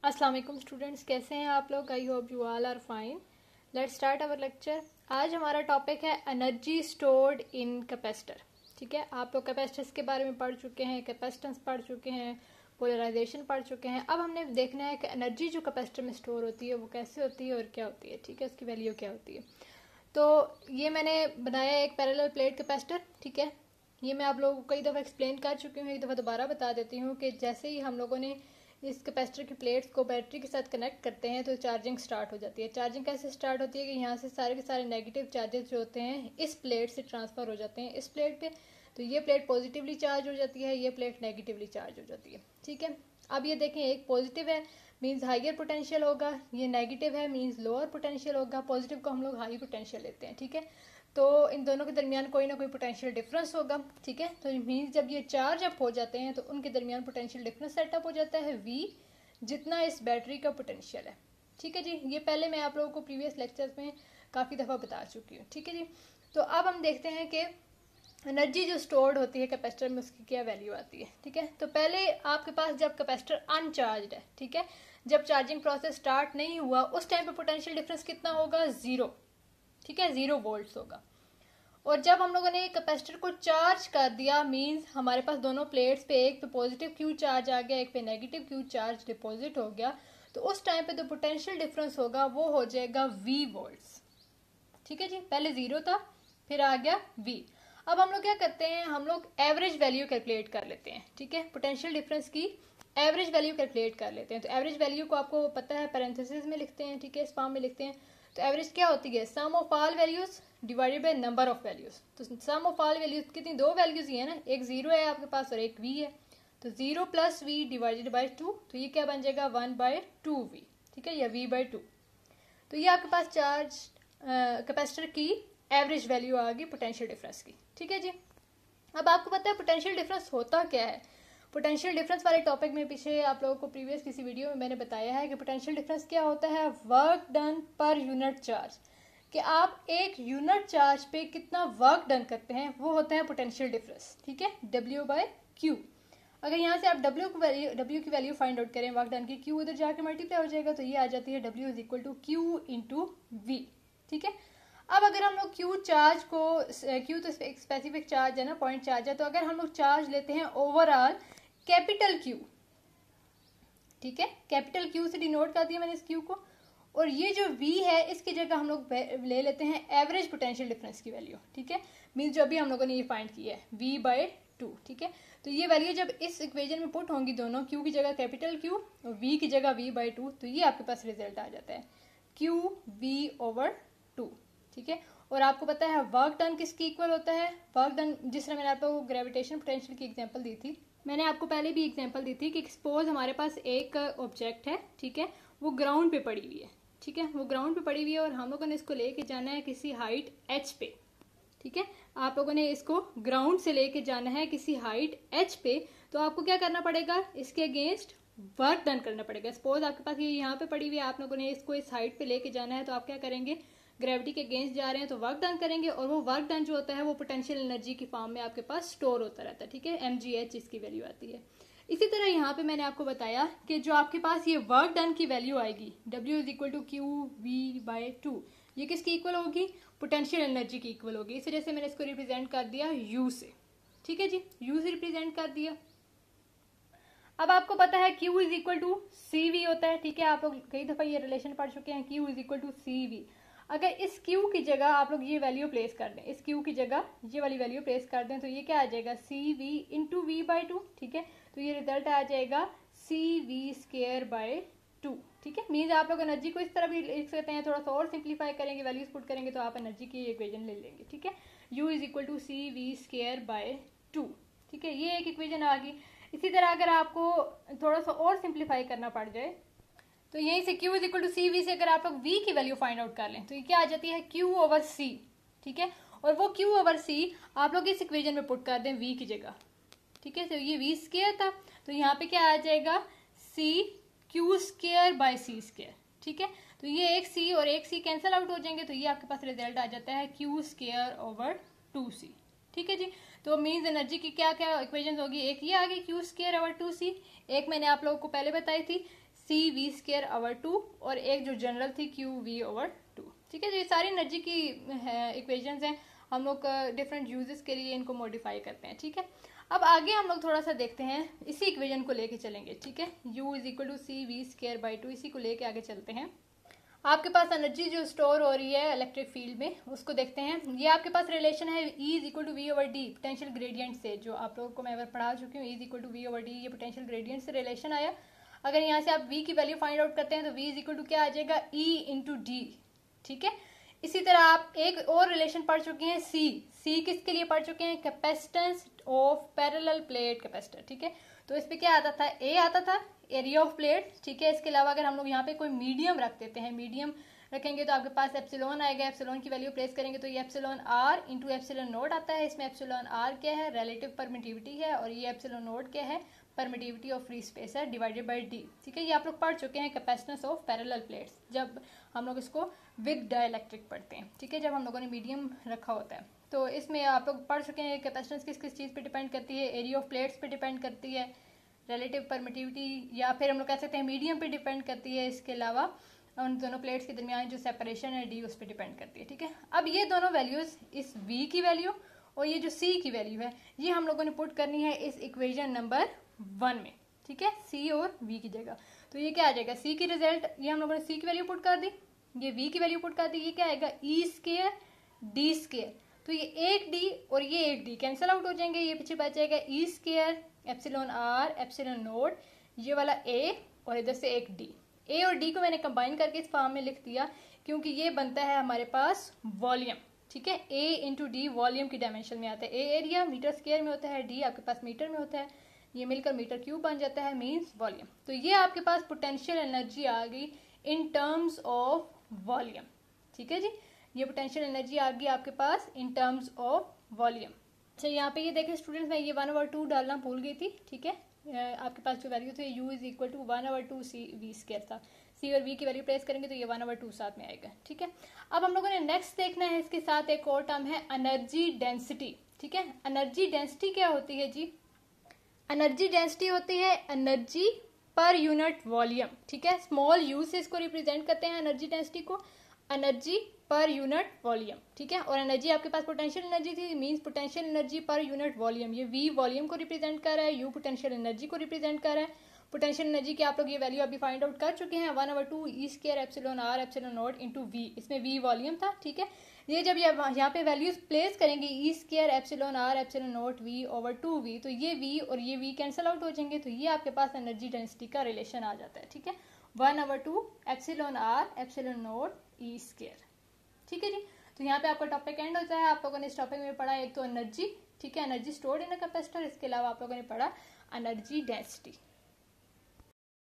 अस्सलाम वालेकुम स्टूडेंट्स, कैसे हैं आप लोग। I hope you all are fine. Let's start our lecture. आज हमारा टॉपिक है एनर्जी स्टोर्ड इन कैपेसिटर। ठीक है, आप लोग कैपेसिटर्स के बारे में पढ़ चुके हैं, कैपेसिटेंस पढ़ चुके हैं, पोलराइजेशन पढ़ चुके हैं। अब हमने देखना है कि एनर्जी जो कैपेसिटर में स्टोर होती है वो कैसे होती है और क्या होती है। ठीक है, उसकी वैल्यू क्या होती है। तो ये मैंने बनाया एक पैरेलल प्लेट कैपेसिटर। ठीक है, ये मैं आप लोगों को कई दफ़ा एक्सप्लेन कर चुकी हूँ, एक दफ़ा दोबारा बता देती हूँ कि जैसे ही हम लोगों ने इस कैपेसिटर की प्लेट्स को बैटरी के साथ कनेक्ट करते हैं तो चार्जिंग स्टार्ट हो जाती है। चार्जिंग कैसे स्टार्ट होती है कि यहाँ से सारे के सारे नेगेटिव चार्जेस जो होते हैं इस प्लेट से ट्रांसफ़र हो जाते हैं इस प्लेट पे। तो ये प्लेट पॉजिटिवली चार्ज हो जाती है, ये प्लेट नेगेटिवली चार्ज हो जाती है। ठीक है, अब ये देखें, एक पॉजिटिव है मीन्स हाइयर पोटेंशियल होगा, ये नेगेटिव है मीन्स लोअर पोटेंशियल होगा। पॉजिटिव को हम लोग हाई पोटेंशियल लेते हैं। ठीक है, तो इन दोनों के दरमियान कोई ना कोई पोटेंशियल डिफरेंस होगा। ठीक है, तो मीन्स जब ये चार्ज अप हो जाते हैं तो उनके दरमियान पोटेंशियल डिफरेंस सेटअप हो जाता है V, जितना इस बैटरी का पोटेंशियल है। ठीक है जी, ये पहले मैं आप लोगों को प्रीवियस लेक्चर्स में काफ़ी दफ़ा बता चुकी हूँ। ठीक है जी, तो अब हम देखते हैं कि एनर्जी जो स्टोर्ड होती है कैपेसिटर में उसकी क्या वैल्यू आती है। ठीक है, तो पहले आपके पास जब कैपेसिटर अनचार्ज है, ठीक है, जब चार्जिंग प्रोसेस स्टार्ट नहीं हुआ उस टाइम पे पोटेंशियल डिफरेंस कितना होगा, 0। ठीक है, 0 वोल्ट्स होगा। और जब हम लोगों ने कैपेसिटर को चार्ज कर दिया मींस हमारे पास दोनों प्लेट्स पे एक पे पॉजिटिव क्यू चार्ज आ गया, एक पे नेगेटिव क्यू चार्ज डिपॉजिट हो गया, तो उस टाइम पे जो पोटेंशियल डिफरेंस होगा वो हो जाएगा V वोल्ट्स। ठीक है जी, पहले 0 था फिर आ गया V। अब हम लोग क्या करते हैं, हम लोग एवरेज वैल्यू कैलकुलेट कर लेते हैं। ठीक है, पोटेंशियल डिफरेंस की एवरेज वैल्यू कैलकुलेट कर लेते हैं। तो एवरेज वैल्यू को आपको पता है पैरेंथेसिस में लिखते हैं। ठीक है, इस फॉर्म में लिखते हैं। तो एवरेज क्या होती है, sum of all values divided by number of values. तो सम ऑफ ऑल वैल्यूज कितनी, दो वैल्यूज ही है ना, एक 0 है आपके पास और एक V है। तो 0 + V डिवाइडेड बाई 2, तो ये क्या बन जाएगा 1/2V। ठीक है, या V/2। तो ये आपके पास चार्ज कैपेसिटर की एवरेज वैल्यू आ गई पोटेंशियल डिफरेंस की। ठीक है जी, अब आपको पता है पोटेंशियल डिफरेंस होता क्या है। पोटेंशियल डिफरेंस वाले टॉपिक में पीछे आप लोगों को प्रीवियस किसी वीडियो में मैंने बताया है कि पोटेंशियल डिफरेंस क्या होता है, work done per unit charge. कि आप एक यूनिट चार्ज पे कितना वर्क डन करते हैं वो होता है पोटेंशियल डिफरेंस। ठीक है, W/Q। अगर यहाँ से आप W की वैल्यू फाइंड आउट करें वर्क डन की, Q उधर जाके मल्टीप्लाई हो जाएगा, तो ये आ जाती है W = Q × V। ठीक है, अब अगर हम लोग Q चार्ज को, Q तो एक स्पेसिफिक चार्ज है ना, पॉइंट चार्ज है, तो अगर हम लोग चार्ज लेते हैं ओवरऑल कैपिटल Q, ठीक है, कैपिटल Q से डिनोट कर दिया मैंने इस Q को, और ये जो V है इसकी जगह हम लोग ले लेते हैं एवरेज पोटेंशियल डिफरेंस की वैल्यू। ठीक है, मीन्स जो अभी हम लोगों ने ये फाइंड किया है V/2। ठीक है, तो ये वैल्यू जब इस इक्वेशन में पुट होंगी, दोनों Q की जगह कैपिटल Q और V की जगह V/2, तो ये आपके पास रिजल्ट आ जाता है QV/2। ठीक है, और आपको पता है वर्क डन किसकी इक्वल होता है, वर्क डन जिस तरह मैंने आपको ग्रेविटेशन पोटेंशियल की एग्जांपल दी थी, मैंने आपको पहले भी एग्जांपल दी थी कि सपोज हमारे पास एक ऑब्जेक्ट है। ठीक है, वो ग्राउंड पे पड़ी हुई है। ठीक है, वो ग्राउंड पे पड़ी हुई है और हम लोगों ने इसको लेके जाना है किसी हाइट h पे। ठीक है, आप लोगों ने इसको ग्राउंड से लेके जाना है किसी हाइट h पे, तो आपको क्या करना पड़ेगा, इसके अगेंस्ट वर्क डन करना पड़ेगा। सपोज आपके पास ये यहाँ पे पड़ी हुई है, आप लोगों ने इसको इस हाइट पे लेके जाना है, तो आप क्या करेंगे, ग्रेविटी के अगेंस्ट जा रहे हैं तो वर्क डन करेंगे, और वो वर्क डन जो होता है वो पोटेंशियल एनर्जी की फॉर्म में आपके पास स्टोर होता रहता है। ठीक है, mgh इसकी वैल्यू आती है। इसी तरह यहाँ पे मैंने आपको बताया कि जो आपके पास ये वर्क डन की वैल्यू आएगी W = QV/2, ये किसकी इक्वल होगी, पोटेंशियल एनर्जी की इक्वल होगी। इस वजह से मैंने इसको रिप्रेजेंट कर दिया U से। ठीक है जी, U से रिप्रेजेंट कर दिया। अब आपको पता है Q = CV होता है। ठीक है, आप लोग कई दफा ये रिलेशन पढ़ चुके हैं, Q = CV। अगर इस Q की जगह आप लोग ये वैल्यू प्लेस कर दें, इस Q की जगह ये वाली वैल्यू प्लेस कर दें, तो ये क्या आ जाएगा CV × V/2। ठीक है, तो ये रिजल्ट आ जाएगा CV²/2। ठीक है, मीन्स आप लोग एनर्जी को इस तरह भी लिख सकते हैं, थोड़ा सा और सिंप्लीफाई करेंगे, वैल्यूज पुट करेंगे तो आप एनर्जी की इक्वेशन ले लेंगे। ठीक है, U = CV²/2। ठीक है, ये एक इक्वेशन आ गई। इसी तरह अगर आपको थोड़ा सा और सिंप्लीफाई करना पड़ जाए, तो यहीं से Q = CV से अगर आप लोग V की वैल्यू फाइंड आउट कर लें, तो ये क्या आ जाती है Q/C। ठीक है, और वो Q/C आप लोग इस इक्वेशन में पुट कर दें V की जगह। ठीक है, तो ये V² था, तो यहाँ पे क्या आ जाएगा CQ²/C²। ठीक है, तो ये एक C और एक C कैंसिल आउट हो जाएंगे, तो ये आपके पास रिजल्ट आ जाता है Q²/2C। ठीक है जी, तो मीन्स एनर्जी की क्या क्या इक्वेशन होगी, एक ये आ गई Q²/2C, एक मैंने आप लोगों को पहले बताई थी सी वी स्केयर ओवर 2 और एक जो जनरल थी क्यू वी ओवर 2। ठीक है, तो ये सारी एनर्जी की इक्वेशंस हैं, हम लोग डिफरेंट यूजेस के लिए इनको मॉडिफाई करते हैं। ठीक है, अब आगे हम लोग थोड़ा सा देखते हैं, इसी इक्वेशन को लेके चलेंगे। ठीक है, U is equal to C V square by 2, इसी को लेके आगे चलते हैं। आपके पास एनर्जी जो स्टोर हो रही है इलेक्ट्रिक फील्ड में, उसको देखते हैं। ये आपके पास रिलेशन है E is equal to V over D potential gradient से, जो आप लोगों को मैं पढ़ा चुकी हूँ। E is equal to V over D, ये पोटेंशियल ग्रेडियंट से रिलेशन आया। अगर यहाँ से आप V की वैल्यू फाइंड आउट करते हैं तो V इज इक्वल टू क्या आ जाएगा, E इंटू डी। ठीक है, इसी तरह आप एक और रिलेशन पढ़ चुके हैं सी किसके लिए पढ़ चुके हैं, capacitance of parallel plate capacitor. ठीक है, तो इस पे क्या आता था, ए आता था एरिया ऑफ प्लेट। ठीक है, इसके अलावा अगर हम लोग यहाँ पे कोई मीडियम रख देते हैं, मीडियम रखेंगे तो आपके पास एप्सिलॉन आएगा। एप्सिलॉन की वैल्यू प्लेस करेंगे तो ये epsilon R into epsilon naught आता है। इसमें एप्सिलॉन आर क्या है, रिलेटिव परमिटिविटी है, और ये एप्सिलॉन नोट क्या है, परमिटिविटी ऑफ फ्री स्पेस है, डिवाइडेड बाय डी। ठीक है, ये आप लोग पढ़ चुके हैं कैपेसिटेंस ऑफ पैरेलल प्लेट्स, जब हम लोग इसको विद डाइलेक्ट्रिक पढ़ते हैं। ठीक है, जब हम लोगों ने मीडियम रखा होता है, तो इसमें आप लोग पढ़ चुके हैं कैपेसिटेंस किस किस चीज़ पे डिपेंड करती है, एरिया ऑफ प्लेट्स पे डिपेंड करती है, रिलेटिव परमिटिविटी, या फिर हम लोग कह सकते हैं मीडियम पे डिपेंड करती है। इसके अलावा उन दोनों प्लेट्स के दरमियान जो सेपरेशन है डी, उस पर डिपेंड करती है। ठीक है, अब ये दोनों वैल्यूज, इस V की वैल्यू और ये जो C की वैल्यू है, ये हम लोगों ने पुट करनी है इस इक्वेशन नंबर 1 में। ठीक है, C और V की जगह, तो ये क्या आ जाएगा, C की रिजल्ट, ये हम लोगों ने C की वैल्यू पुट कर दी, ये V की वैल्यू पुट कर दी, ये क्या आएगा, E स्केयर डी स्केयर। तो ये एक D और ये एक D कैंसिल आउट हो जाएंगे, ये पीछे बच जाएगा E square epsilon R epsilon naught, ये वाला A और इधर से एक D। A और D को मैंने कंबाइन करके इस फॉर्म में लिख दिया, क्योंकि ये बनता है हमारे पास वॉल्यूम। ठीक है, A इंटू डी वॉल्यूम की डायमेंशन में आता है। A एरिया मीटर स्क्वायर में होता है, D आपके पास मीटर में होता है, ये मिलकर मीटर क्यूब बन जाता है, मीन्स वॉल्यूम। तो ये आपके पास पोटेंशियल एनर्जी आ गई इन टर्म्स ऑफ वॉल्यूम। ठीक है जी, ये पोटेंशियल एनर्जी आ गई आपके पास इन टर्म्स ऑफ वॉल्यूम। अच्छा, यहाँ पे ये देखें स्टूडेंट्स, मैं ये 1/2 डालना भूल गई थी। ठीक है, आपके पास जो वैल्यू थी U is equal to 1/2 C V square था, C और V की वैल्यू प्लेस करेंगे तो ये 1/2 साथ में आएगा। ठीक है, अब हम लोगों ने नेक्स्ट देखना है, इसके साथ एक और टर्म है एनर्जी डेंसिटी। ठीक है, एनर्जी डेंसिटी क्या होती है जी, एनर्जी डेंसिटी होती है एनर्जी पर यूनिट वॉल्यूम। ठीक है, स्मॉल u से इसको रिप्रेजेंट करते हैं एनर्जी डेंसिटी को, एनर्जी पर यूनिट वॉल्यूम। ठीक है, और एनर्जी आपके पास पोटेंशियल एनर्जी थी, means potential energy per unit volume. ये V वॉल्यूम को रिप्रेजेंट कर रहा है, U पोटेंशियल एनर्जी को रिप्रेजेंट कर रहा है। पोटेंशियल एनर्जी की आप लोग ये वैल्यू अभी फाइंड आउट कर चुके हैं, 1/2 E square epsilon R epsilon naught into V। इसमें V वॉल्यूम था। ठीक है, ये जब यहाँ पे वैल्यूज प्लेस करेंगे E square epsilon R epsilon naught V over 2V, तो ये V और ये V कैंसिल आउट हो जाएंगे, तो ये आपके पास एनर्जी डेंसिटी का रिलेशन आ जाता है। ठीक है, 1/2 epsilon R epsilon naught E square. ठीक है जी, तो यहाँ पे आपका टॉपिक एंड होता है। आप लोगों ने इस टॉपिक में पढ़ा एक तो एनर्जी, ठीक है, energy stored in a capacitor, इसके अलावा आप लोगों ने पढ़ा एनर्जी डेंसिटी।